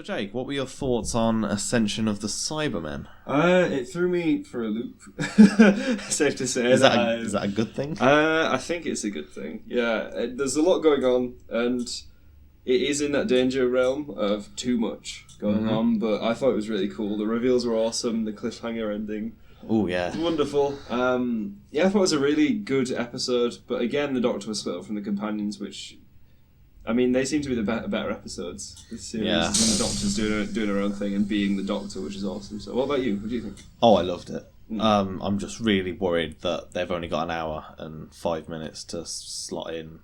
So, Jake, what were your thoughts on Ascension of the Cybermen? It threw me for a loop. Safe to say. Is that a good thing? I think it's a good thing. Yeah, there's a lot going on, and it is in that danger realm of too much going on, but I thought it was really cool. The reveals were awesome, the cliffhanger ending. Oh, yeah. It's wonderful. I thought it was a really good episode, but again, the Doctor was split up from the companions, which... I mean, they seem to be the better episodes this series. Yeah. And the Doctor's doing her own thing and being the Doctor, which is awesome. So what about you? What do you think? Oh, I loved it. I'm just really worried that they've only got an hour and 5 minutes to slot in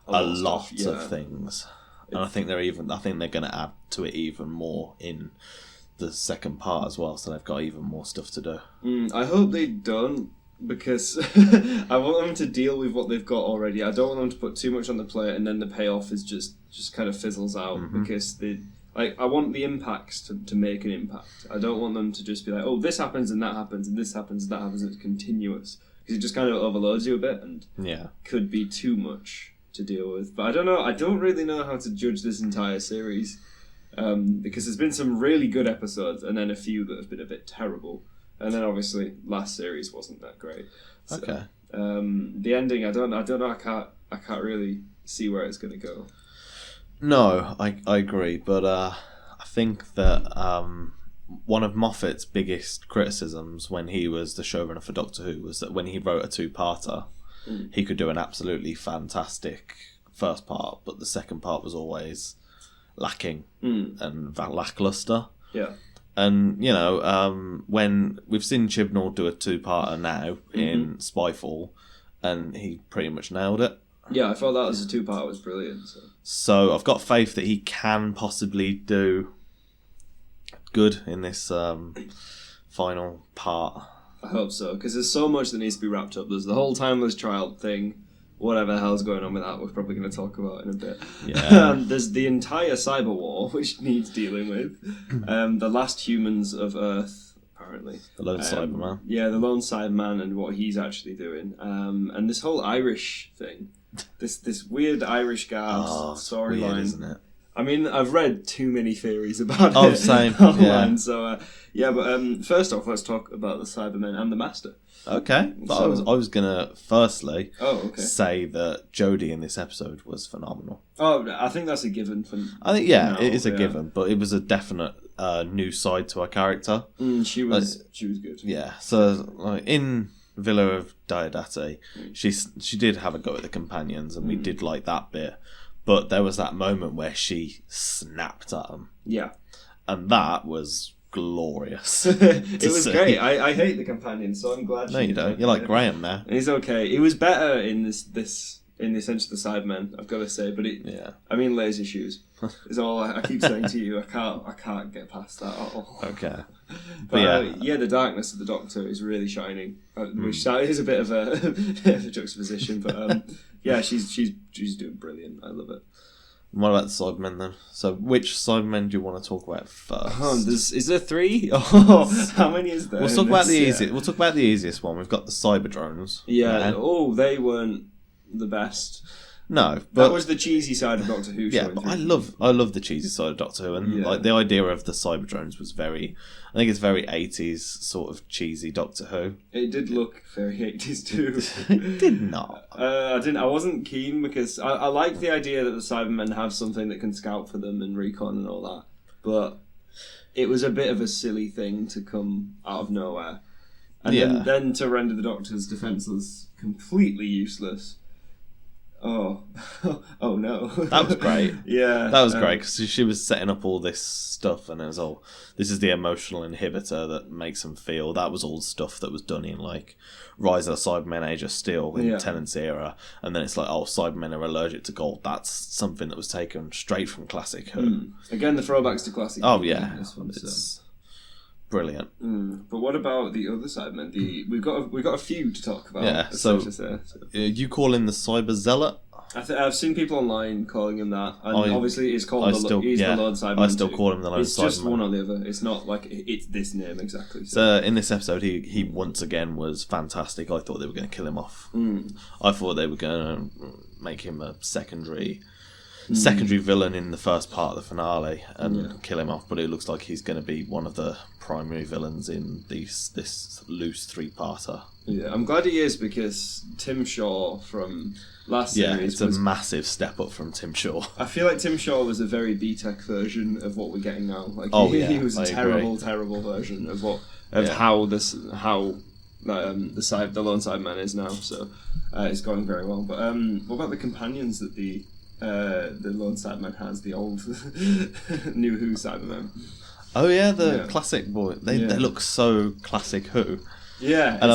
a lot of things. And I think they're going to add to it even more in the second part as well, so they've got even more stuff to do. I hope they don't, because I want them to deal with what they've got already. I don't want them to put too much on the plate and then the payoff is just kind of fizzles out, because I want the impacts to make an impact. I don't want them to just be like, oh, this happens and that happens and this happens and that happens, and it's continuous, because it just kind of overloads you a bit and could be too much to deal with. But I don't know. I don't really know how to judge this entire series, because there's been some really good episodes and then a few that have been a bit terrible. And then obviously last series wasn't that great. So, okay. The ending, I don't know. I can't really see where it's going to go. No, I agree, but I think that one of Moffat's biggest criticisms when he was the showrunner for Doctor Who was that when he wrote a two-parter, he could do an absolutely fantastic first part, but the second part was always lacking and lackluster. Yeah. And, you know, when we've seen Chibnall do a two-parter now in Spyfall, and he pretty much nailed it. Yeah, I thought that as a two-parter was brilliant. So I've got faith that he can possibly do good in this final part. I hope so, because there's so much that needs to be wrapped up. There's the whole timeless child thing. Whatever the hell's going on with that, we're probably going to talk about in a bit. Yeah. There's the entire cyber war, which needs dealing with. The last humans of Earth, apparently. The lone Cyberman. Yeah, the lone Cyberman and what he's actually doing. And this whole Irish thing. This weird Irish guard storyline. Isn't it? I mean, I've read too many theories about it. Same. Online, so, but first off, let's talk about the Cybermen and the Master. Okay, but So- I was gonna firstly Okay. say that Jodie in this episode was phenomenal. Oh, I think that's a given. I think it is a given, but it was a definite new side to her character. She was good. Yeah, so like, in Villa of Diodati, she did have a go at the companions, and we did like that bit. But there was that moment where she snapped at them. Yeah. And that was glorious. It was great. I hate the companions, so I'm glad. No, you don't. You like Graham now. He's okay. It was better in this in the Ascension of the Cybermen, I've got to say. But I mean, laser shoes is all I keep saying to you. I can't get past that at all. Okay. But the darkness of the Doctor is really shining, which is a bit of a juxtaposition. But she's doing brilliant. I love it. What about the Cybermen then? So, which Cybermen do you want to talk about first? Is there 3? Oh, how many is there? We'll talk about the easiest. We'll talk about the easiest one. We've got the Cyber drones. Yeah. Oh, they weren't the best. No, but that was the cheesy side of Doctor Who. Yeah, but I love the cheesy side of Doctor Who, and like the idea of the cyber drones was I think it's very 80s sort of cheesy Doctor Who. It did look very 80s too. It did not. I wasn't keen because I like the idea that the Cybermen have something that can scout for them and recon and all that, but it was a bit of a silly thing to come out of nowhere, and then to render the Doctor's defenseless completely useless. Oh no. That was great. Yeah. That was great because she was setting up all this stuff and it was all, this is the emotional inhibitor that makes them feel. That was all stuff that was done in like Rise of the Cybermen Age of Steel in Tennant's era. And then it's like, Cybermen are allergic to gold. That's something that was taken straight from Classic Who. Again, the throwbacks to Classic Who. Oh, yeah. This one, it's brilliant. But what about the other Cybermen? We've got a few to talk about. Yeah, so you call him the Cyber Zealot? I've seen people online calling him that, and obviously he's called the Lord Cyberman. I still call him the Lord Cyberman. It's just one or the other. It's not like it's this name exactly. So in this episode, he once again was fantastic. I thought they were going to kill him off. I thought they were going to make him a secondary secondary villain in the first part of the finale and kill him off, but it looks like he's going to be one of the primary villains in this loose 3-parter. Yeah, I'm glad he is, because Tim Shaw from last series it's a massive step up from Tim Shaw. I feel like Tim Shaw was a very B-Tech version of what we're getting now. Like he was a terrible version of how the Lone Cyberman is now. So it's going very well. But what about the companions that the Lone Cyberman has? The old New Who Cybermen. Oh yeah, the classic boy. They look so classic Who. Yeah, and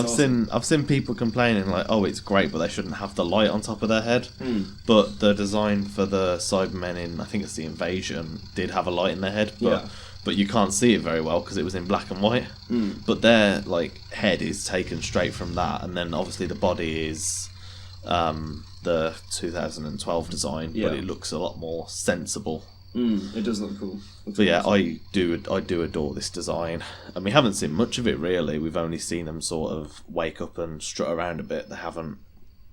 I've seen people complaining like, oh, it's great, but they shouldn't have the light on top of their head. But the design for the Cybermen in, I think it's the Invasion, did have a light in their head, but you can't see it very well because it was in black and white. But their like head is taken straight from that, and then obviously the body is the 2012 design, but it looks a lot more sensible. It does look cool. But yeah, I do adore this design, and we haven't seen much of it really. We've only seen them sort of wake up and strut around a bit. They haven't.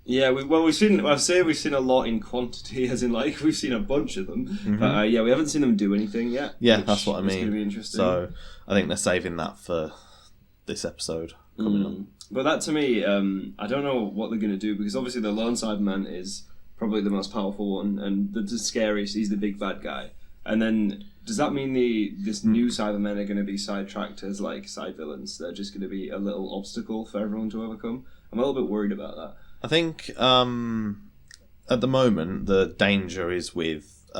Yeah, we've seen. I'd say we've seen a lot in quantity, as in like we've seen a bunch of them. But we haven't seen them do anything yet. Yeah, that's what I mean. It's going to be interesting. So I think they're saving that for this episode coming up. But that to me, I don't know what they're going to do, because obviously the Lone Cyberman is probably the most powerful one and the scariest. He's the big bad guy. And then does that mean this new Cybermen are going to be sidetracked as like side villains? They're just going to be a little obstacle for everyone to overcome? I'm a little bit worried about that. I think at the moment the danger is with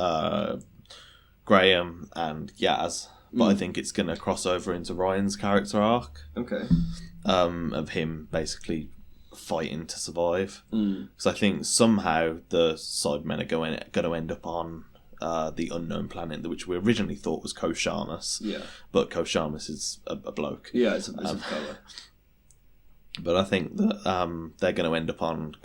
Graham and Yaz, but I think it's going to cross over into Ryan's character arc. Okay. Of him basically fighting to survive. Because I think somehow the Cybermen are going to end up on the unknown planet, which we originally thought was Koshamus. Yeah. But Koshamus is a bloke. Yeah, it's a fella. But I think that they're going to end up on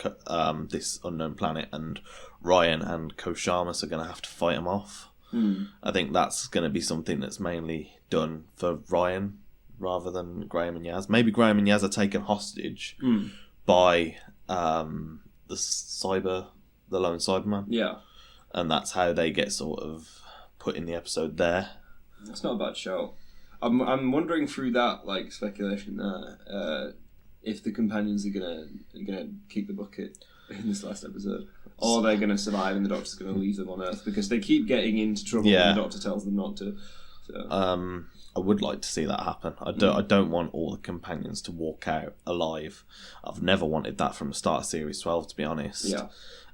this unknown planet, and Ryan and Koshamus are going to have to fight him off. I think that's going to be something that's mainly done for Ryan rather than Graham and Yaz. Maybe Graham and Yaz are taken hostage by the Lone Cyberman. Yeah. And that's how they get sort of put in the episode there. That's not a bad show. I'm wondering through that like speculation there if the companions are gonna kick the bucket in this last episode, or they're gonna survive and the Doctor's gonna leave them on Earth, because they keep getting into trouble when the Doctor tells them not to. So. I would like to see that happen. I don't want all the companions to walk out alive. I've never wanted that from the start of Series 12, to be honest. Yeah.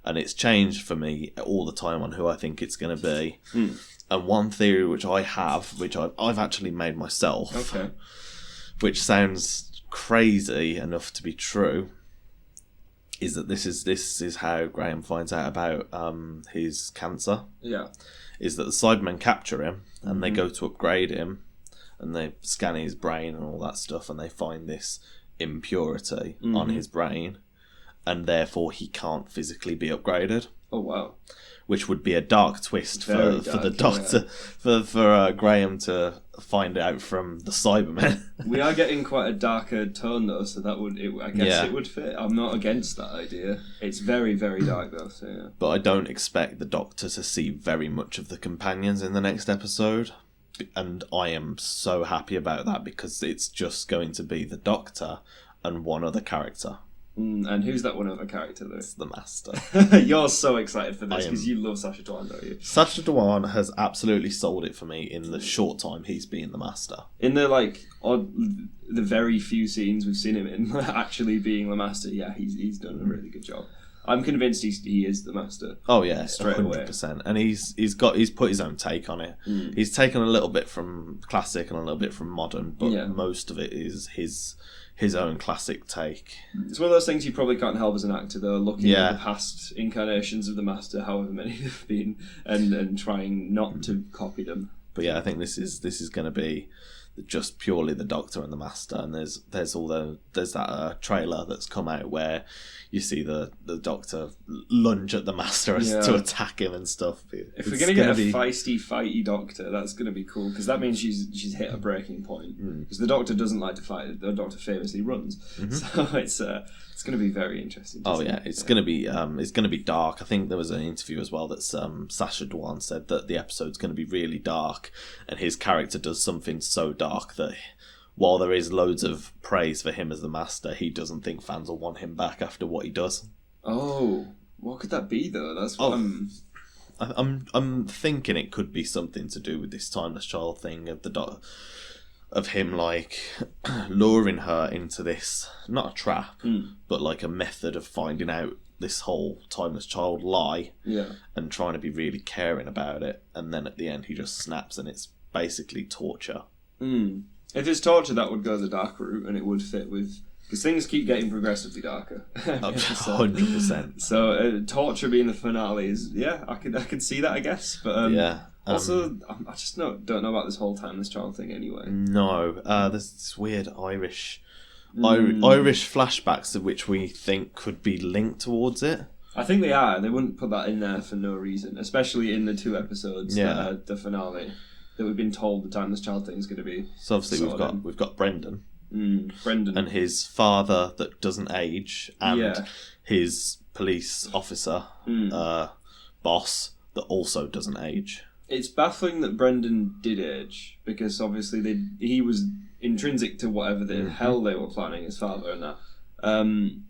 And it's changed for me all the time on who I think it's going to be. And one theory which I have, which I've actually made myself, which sounds crazy enough to be true, is that this is how Graham finds out about his cancer. Yeah. Is that the Cybermen capture him and they go to upgrade him, and they scan his brain and all that stuff, and they find this impurity on his brain, and therefore he can't physically be upgraded. Oh wow! Which would be a dark twist for the Doctor, for Graham to find out from the Cybermen. We are getting quite a darker tone though, so that would it would fit. I'm not against that idea. It's very, very dark though. So yeah. But I don't expect the Doctor to see very much of the companions in the next episode. And I am so happy about that, because it's just going to be the Doctor and one other character. And who's that one other character though? It's the Master. You're so excited for this because you love Sacha Dhawan, don't you? Sacha Dhawan has absolutely sold it for me in the short time he's been the Master. In the the very few scenes we've seen him in actually being the Master, he's done a really good job. I'm convinced he is the Master. Oh yeah, straight 100%. Away. And he's put his own take on it. He's taken a little bit from classic and a little bit from modern, but most of it is his own classic take. It's one of those things you probably can't help as an actor though, looking at the past incarnations of the Master, however many there've been, and trying not to copy them. But yeah, I think this is going to be just purely the Doctor and the Master. And there's that trailer that's come out where you see the Doctor lunge at the Master to attack him and stuff. If we're going to get a feisty, fighty Doctor, that's going to be cool, because that means she's hit a breaking point. Because the Doctor doesn't like to fight. The Doctor famously runs. So it's going to be very interesting. It's going to be dark. I think there was an interview as well that Sacha Dhawan said that the episode's going to be really dark, and his character does something so dark that while there is loads of praise for him as the Master, he doesn't think fans will want him back after what he does. Oh, what could that be though? That's what I'm thinking it could be something to do with this timeless child thing of him like luring her into this, not a trap, but like a method of finding out this whole timeless child lie, and trying to be really caring about it, and then at the end he just snaps, and it's basically torture. If it's torture, that would go the dark route, and it would fit with, because things keep getting progressively darker. 100%. So torture being the finale is, I could see that, I guess, but also, I just don't know about this whole timeless child thing anyway. No, there's this weird Irish flashbacks of which we think could be linked towards it. I think they are. They wouldn't put that in there for no reason, especially in the 2 episodes that are the finale, that we've been told the timeless child thing is going to be. So obviously we've got Brendan. Brendan and his father that doesn't age, and his police officer boss that also doesn't age. It's baffling that Brendan did age, because obviously he was intrinsic to whatever the hell they were planning, his father and that.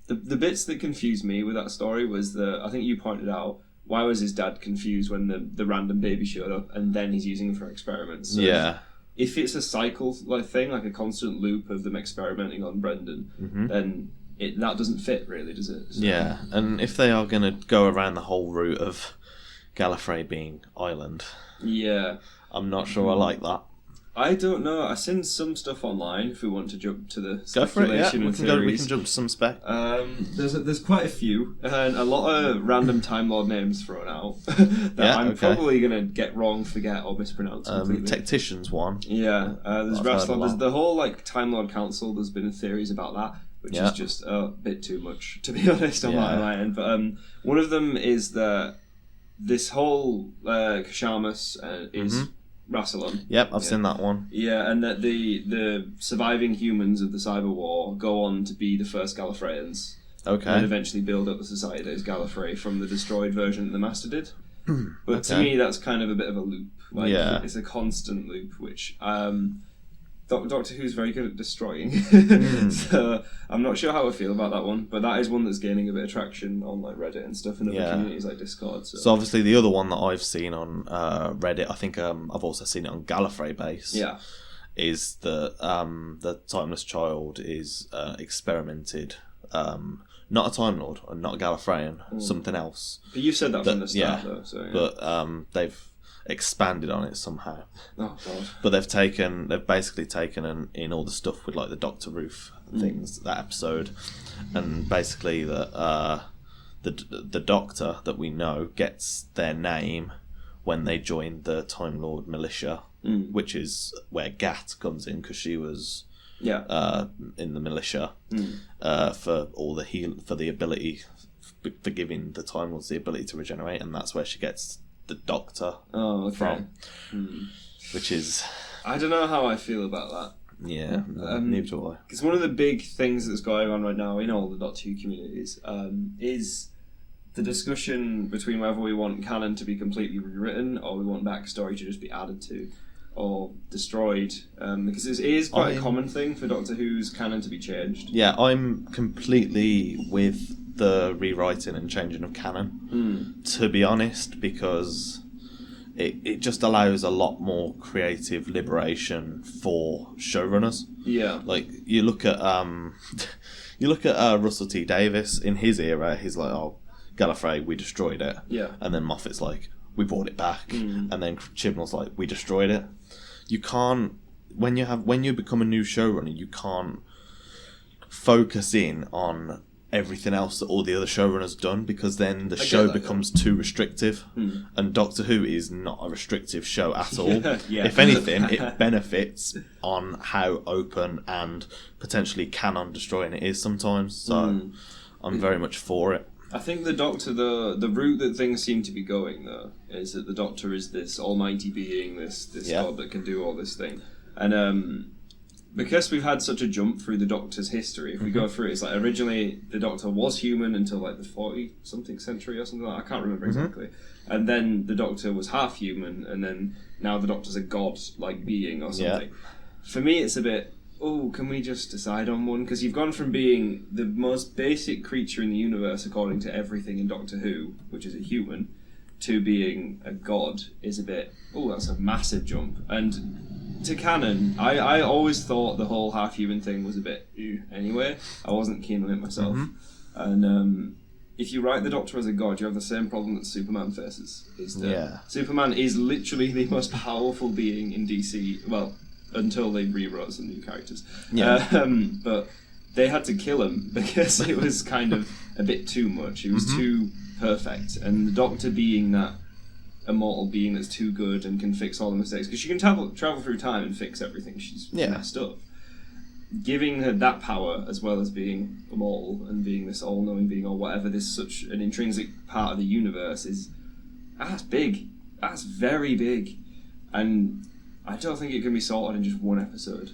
The bits that confused me with that story was that, I think you pointed out, why was his dad confused when the random baby showed up, and then he's using him for experiments? So if it's a cycle thing, like a constant loop of them experimenting on Brendan, then that doesn't fit really, does it? So. Yeah, and if they are going to go around the whole route of Gallifrey being island, I'm not sure I like that. I don't know. I've seen some stuff online. If we want to jump to the speculation and theories, we can jump to some spec. There's quite a few, and a lot of random Time Lord names thrown out that I'm probably gonna get wrong, forget, or mispronounce completely. Tactician's one. There's Rassilon. There's the whole Time Lord Council. There's been theories about that, which is just a bit too much, to be honest, on my end. But one of them is that this whole Kashamus is Rassilon. Yep, I've seen that one. Yeah, and that the surviving humans of the Cyber War go on to be the first Gallifreyans. Okay. And eventually build up the society that is Gallifrey from the destroyed version that the Master did. But to me, that's kind of a bit of a loop. It's a constant loop, which Doctor Who's very good at destroying. So I'm not sure how I feel about that one, but that is one that's gaining a bit of traction on Reddit and stuff, and other communities like Discord. So obviously the other one that I've seen on Reddit, I think I've also seen it on Gallifrey base. Is that the Timeless Child is experimented. Not a Time Lord, and not a Gallifreyan, something else. But you said that from the start, though. So, But they've expanded on it somehow. Oh God! But they've basically taken in all the stuff with the Doctor Roof things, that episode, and basically the Doctor that we know gets their name when they joined the Time Lord militia, which is where Gat comes in, because she was in the militia for all for the ability for giving the Time Lords the ability to regenerate, and that's where she gets the Doctor from, which is, I don't know how I feel about that. Neither do I. Because one of the big things that's going on right now in all the Doctor Who communities is the discussion between whether we want canon to be completely rewritten, or we want backstory to just be added to or destroyed, because it is quite a common thing for Doctor Who's canon to be changed. I'm completely with the rewriting and changing of canon, to be honest, because it just allows a lot more creative liberation for showrunners. You look at Russell T Davies in his era. He's like, oh, Gallifrey, we destroyed it, and then Moffat's like, we brought it back, and then Chibnall's like, we destroyed it. You can't, when you become a new showrunner, you can't focus in on everything else that all the other showrunners done, because then the show becomes too restrictive. And Doctor Who is not a restrictive show at all. If anything, it benefits on how open and potentially canon destroying it is sometimes. So I'm very much for it. I think the Doctor, the route that things seem to be going, though, is that the Doctor is this almighty being, this god that can do all this thing. And because we've had such a jump through the Doctor's history, if we go through it, it's like originally the Doctor was human until like the 40-something century or something like that. I can't remember exactly. And then the Doctor was half human, and then now the Doctor's a god-like being or something. For me, it's a bit, can we just decide on one? Because you've gone from being the most basic creature in the universe according to everything in Doctor Who, which is a human, to being a god is a bit, that's a massive jump. And to canon, I always thought the whole half-human thing was a bit anyway. I wasn't keen on it myself. And if you write the Doctor as a god, you have the same problem that Superman faces. Is that Superman is literally the most powerful being in DC, well, until they rewrote some new characters. But they had to kill him because it was kind of a bit too much. He was too perfect. And the Doctor being that immortal being that's too good and can fix all the mistakes, because she can travel through time and fix everything she's messed up. Giving her that power, as well as being immortal and being this all-knowing being or whatever, this such an intrinsic part of the universe that's big. That's very big. And I don't think it can be sorted in just one episode.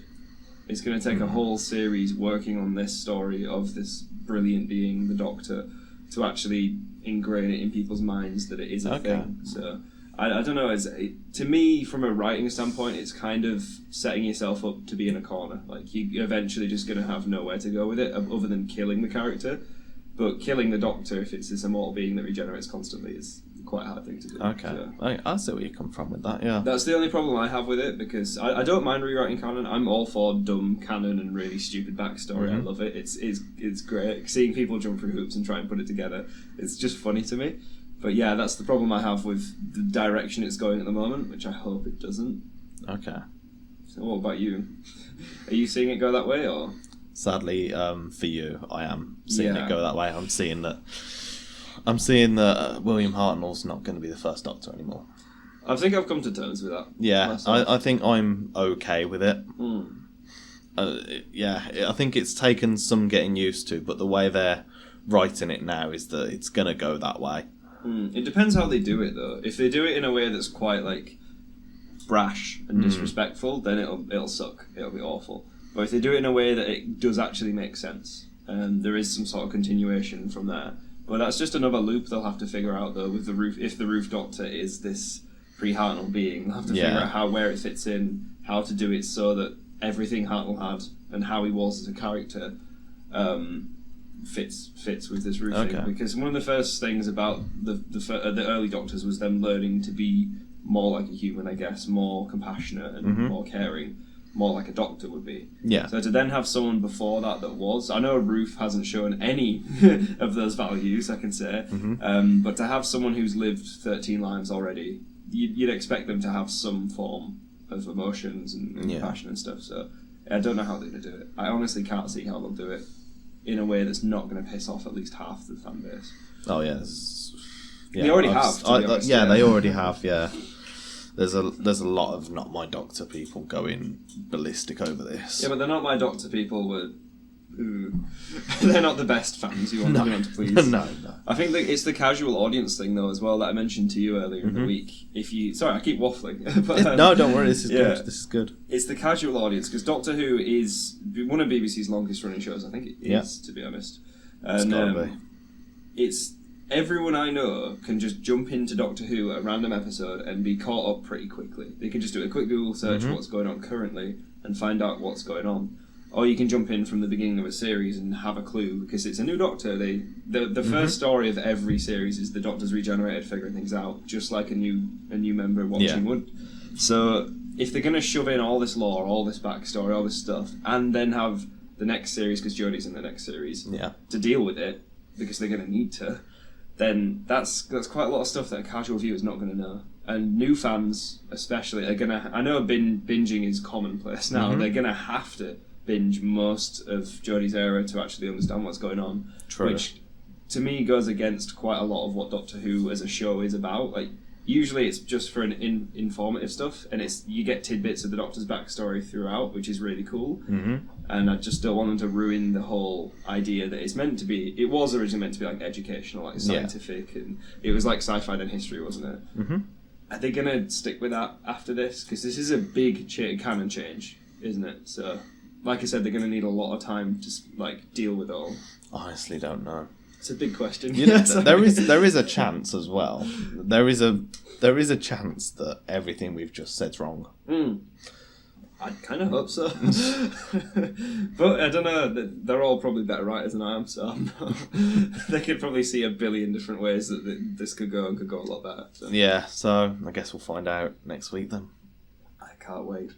It's going to take a whole series working on this story of this brilliant being, the Doctor, to actually ingrain it in people's minds that it is a thing. So I don't know. To me, from a writing standpoint, it's kind of setting yourself up to be in a corner. Like you're eventually just going to have nowhere to go with it other than killing the character. But killing the Doctor, if it's this immortal being that regenerates constantly, is quite a hard thing to do. I see where you come from with that. Yeah, that's the only problem I have with it, because I don't mind rewriting canon. I'm all for dumb canon and really stupid backstory. I love it. It's great seeing people jump through hoops and try and put it together. It's just funny to me. But yeah, that's the problem I have with the direction it's going at the moment, which I hope it doesn't. Okay. So what about you? Are you seeing it go that way, or? Sadly, for you, I am seeing it go that way. I'm seeing that William Hartnell's not going to be the first Doctor anymore. I think I've come to terms with that. Yeah, I think I'm okay with it. I think it's taken some getting used to, but the way they're writing it now is that it's going to go that way. It depends how they do it, though. If they do it in a way that's quite like brash and disrespectful, then it'll suck. It'll be awful. But if they do it in a way that it does actually make sense, and there is some sort of continuation from there. But that's just another loop they'll have to figure out, though, with the Roof. If the Roof Doctor is this pre-Hartnell being, they'll have to figure out where it fits in, how to do it so that everything Hartnell had and how he was as a character fits with this Roof thing. Because one of the first things about the early Doctors was them learning to be more like a human, I guess, more compassionate and more caring. More like a Doctor would be. Yeah. So to then have someone before that was, I know Roof hasn't shown any of those values, I can say, but to have someone who's lived 13 lives already, you'd expect them to have some form of emotions and passion and stuff. So I don't know how they're going to do it. I honestly can't see how they'll do it in a way that's not going to piss off at least half the fan base. Oh yeah, they already have. They already have. Yeah. There's a lot of Not My Doctor people going ballistic over this. Yeah, but they're Not My Doctor people they're not the best fans you want to please. No. I think that it's the casual audience thing, though, as well, that I mentioned to you earlier in the week. Sorry, I keep waffling. But, no, don't worry, this is good. This is good. It's the casual audience, because Doctor Who is one of BBC's longest running shows, I think it is, to be honest. And, it's gotta be. It's... Everyone I know can just jump into Doctor Who at a random episode and be caught up pretty quickly. They can just do a quick Google search what's going on currently and find out what's going on. Or you can jump in from the beginning of a series and have a clue, because it's a new Doctor. The first story of every series is the Doctor's regenerated, figuring things out, just like a new member watching would. So if they're going to shove in all this lore, all this backstory, all this stuff, and then have the next series, because Jodie's in the next series, to deal with it, because they're going to need to, then that's quite a lot of stuff that a casual viewer is not going to know. And new fans, especially, are going to... I know binging is commonplace now. They're going to have to binge most of Jodie's era to actually understand what's going on. True. Which, to me, goes against quite a lot of what Doctor Who as a show is about. Like, usually it's just for informative stuff, and you get tidbits of the Doctor's backstory throughout, which is really cool. Mm-hmm. And I just don't want them to ruin the whole idea that it's meant to be. It was originally meant to be like educational, like scientific, and it was like sci-fi then history, wasn't it? Mm-hmm. Are they going to stick with that after this? Because this is a big canon change, isn't it? So, like I said, they're going to need a lot of time to like deal with it all. Honestly, don't know. It's a big question. You know, there is a chance as well. There is a chance that everything we've just said's wrong. I kind of hope so. But I don't know. They're all probably better writers than I am, so they could probably see a billion different ways that this could go and could go a lot better. So. Yeah, so I guess we'll find out next week then. I can't wait.